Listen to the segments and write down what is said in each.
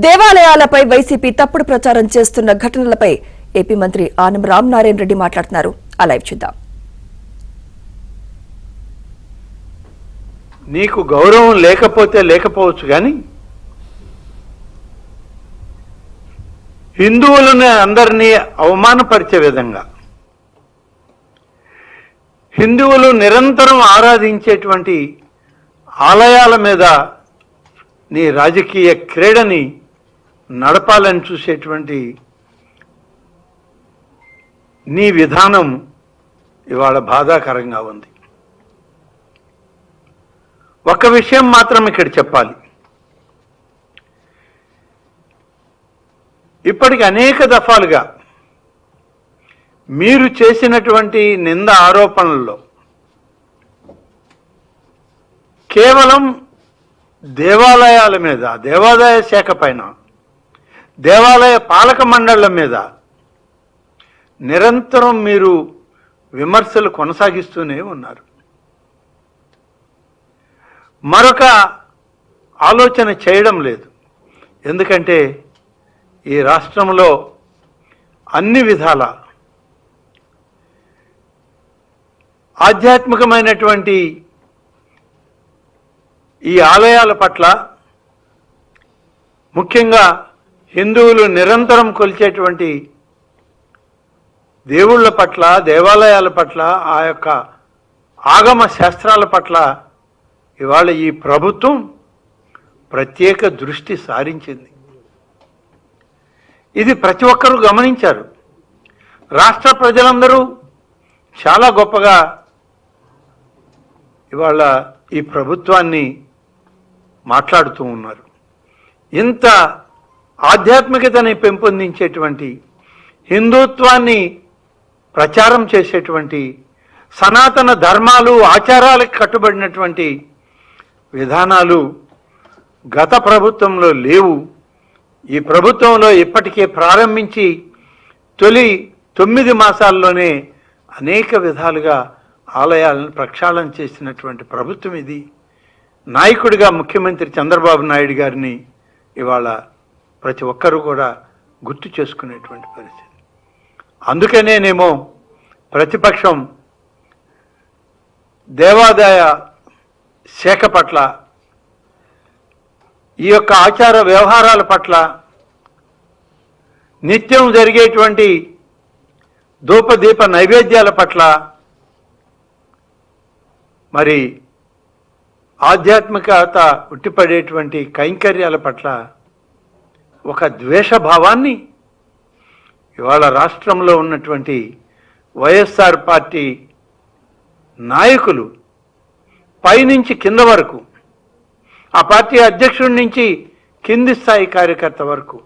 దేవాలయాలపై YCP తప్పుడు ప్రచారం చేస్తున్న ఘటనలపై ఏపీ మంత్రి ఆనం రామనారాయణ రెడ్డి మాట్లాడుతున్నారు. ఆ లైవ్ చూద్దాం. నీకు గౌరవం లేకపోతే లేకపోవచ్చు కానీ హిందువులను అందరినీ అవమానపరిచే విధంగా హిందువులు నిరంతరం ఆరాధించేటువంటి ఆలయాల మీద నీ రాజకీయ క్రీడని నడపాలని చూసేటువంటి నీ విధానం ఇవాళ బాధాకరంగా ఉంది. ఒక విషయం మాత్రం ఇక్కడ చెప్పాలి. ఇప్పటికి అనేక దఫాలుగా మీరు చేసినటువంటి నింద ఆరోపణల్లో కేవలం దేవాలయాల మీద, దేవాదాయ శాఖ పైన, దేవాలయ పాలక మండళ్ల మీద నిరంతరం మీరు విమర్శలు కొనసాగిస్తూనే ఉన్నారు. మరొక ఆలోచన చేయడం లేదు. ఎందుకంటే ఈ రాష్ట్రంలో అన్ని విధాల ఆధ్యాత్మికమైనటువంటి ఈ ఆలయాల పట్ల, ముఖ్యంగా హిందువులు నిరంతరం కొలిచేటువంటి దేవుళ్ళ పట్ల, దేవాలయాల పట్ల, ఆ యొక్క ఆగమ శాస్త్రాల పట్ల ఇవాళ ఈ ప్రభుత్వం ప్రత్యేక దృష్టి సారించింది. ఇది ప్రతి ఒక్కరూ గమనించారు. రాష్ట్ర ప్రజలందరూ చాలా గొప్పగా ఇవాళ ఈ ప్రభుత్వాన్ని మాట్లాడుతూ ఉన్నారు. ఇంత ఆధ్యాత్మికతని పెంపొందించేటువంటి, హిందుత్వాన్ని ప్రచారం చేసేటువంటి, సనాతన ధర్మాలు ఆచారాలకు కట్టుబడినటువంటి విధానాలు గత ప్రభుత్వంలో లేవు. ఈ ప్రభుత్వంలో ఇప్పటికే ప్రారంభించి తొలి 9 మాసాల్లోనే అనేక విధాలుగా ఆలయాలను ప్రక్షాళన చేసినటువంటి ప్రభుత్వం ఇది. నాయకుడిగా ముఖ్యమంత్రి చంద్రబాబు నాయుడు గారిని ఇవాళ ప్రతి ఒక్కరూ కూడా గుర్తు చేసుకునేటువంటి పరిస్థితి. అందుకనేనేమో ప్రతిపక్షం దేవాదాయ శాఖ పట్ల, ఈ యొక్క ఆచార వ్యవహారాల పట్ల, నిత్యం జరిగేటువంటి ధూపదీప నైవేద్యాల పట్ల, మరి ఆధ్యాత్మికత ఉట్టిపడేటువంటి కైంకర్యాల పట్ల ఒక ద్వేషభావాన్ని ఇవాళ రాష్ట్రంలో ఉన్నటువంటి వైఎస్ఆర్ పార్టీ నాయకులు పైనుంచి కింద వరకు, ఆ పార్టీ అధ్యక్షుడి నుంచి కింది స్థాయి కార్యకర్త వరకు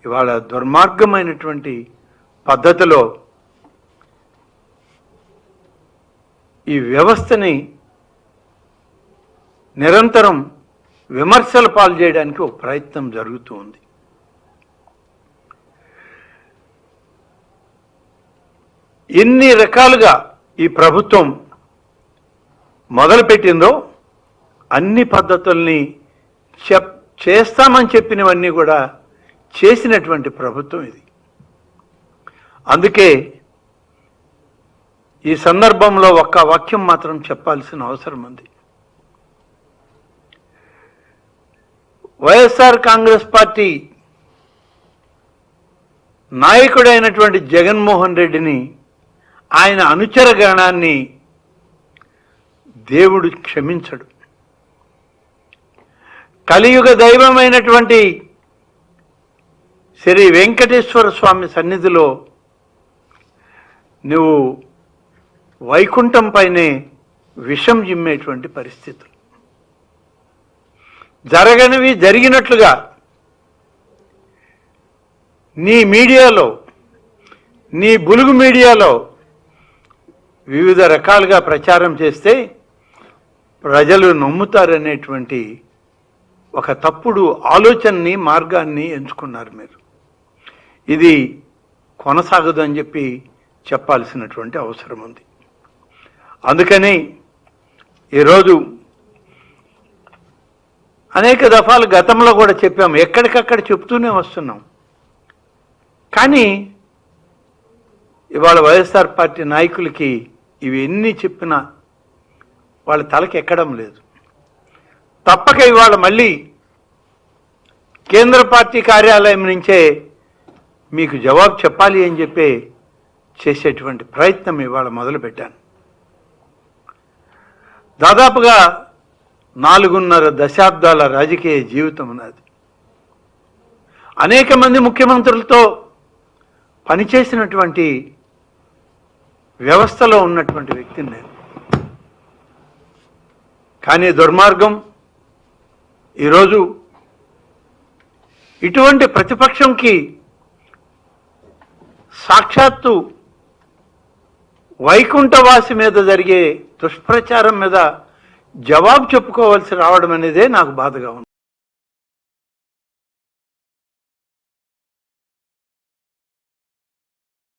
ఇవాళ దుర్మార్గమైనటువంటి పద్ధతిలో ఈ వ్యవస్థని నిరంతరం విమర్శల పాలు చేయడానికి ఒక ప్రయత్నం జరుగుతూ ఉంది. ఎన్ని రకాలుగా ఈ ప్రభుత్వం మొదలుపెట్టిందో అన్ని పద్ధతుల్ని చేస్తామని చెప్పినవన్నీ కూడా చేసినటువంటి ప్రభుత్వం ఇది. అందుకే ఈ సందర్భంలో ఒక్క వాక్యం మాత్రం చెప్పాల్సిన అవసరం ఉంది. వైఎస్ఆర్ కాంగ్రెస్ పార్టీ నాయకుడైనటువంటి జగన్మోహన్ రెడ్డిని, ఆయన అనుచర గణాన్ని దేవుడు క్షమించడు. కలియుగ దైవమైనటువంటి శ్రీ వెంకటేశ్వర స్వామి సన్నిధిలో నువ్వు వైకుంఠం పైనే విషం జిమ్మేటువంటి పరిస్థితులు, జరగనివి జరిగినట్లుగా నీ మీడియాలో, నీ బులుగు మీడియాలో వివిధ రకాలుగా ప్రచారం చేస్తే ప్రజలు నమ్ముతారనేటువంటి ఒక తప్పుడు ఆలోచనని, మార్గాన్ని ఎంచుకున్నారు మీరు. ఇది కొనసాగదు అని చెప్పి చెప్పాల్సినటువంటి అవసరం ఉంది. అందుకని ఈరోజు అనేక దఫాలు గతంలో కూడా చెప్పాము, ఎక్కడికక్కడ చెప్తూనే వస్తున్నాం. కానీ ఇవాళ వైఎస్ఆర్ పార్టీ నాయకులకి ఇవి ఎన్ని చెప్పినా వాళ్ళ తలకి ఎక్కడం లేదు. తప్పక ఇవాళ మళ్ళీ కేంద్ర పార్టీ కార్యాలయం నుంచే మీకు జవాబు చెప్పాలి అని చెప్పి చేసేటువంటి ప్రయత్నం ఇవాళ మొదలుపెట్టాను. దాదాపుగా 4.5 దశాబ్దాల రాజకీయ జీవితం ఉన్నది. అనేక మంది ముఖ్యమంత్రులతో పనిచేసినటువంటి వ్యవస్థలో ఉన్నటువంటి వ్యక్తిని నేను. కానీ దుర్మార్గం ఈరోజు ఇటువంటి ప్రతిపక్షంకి సాక్షాత్తు వైకుంఠవాసి మీద జరిగే దుష్ప్రచారం మీద జవాబు చెప్పుకోవాల్సి రావడం అనేదే నాకు బాధగా ఉంది.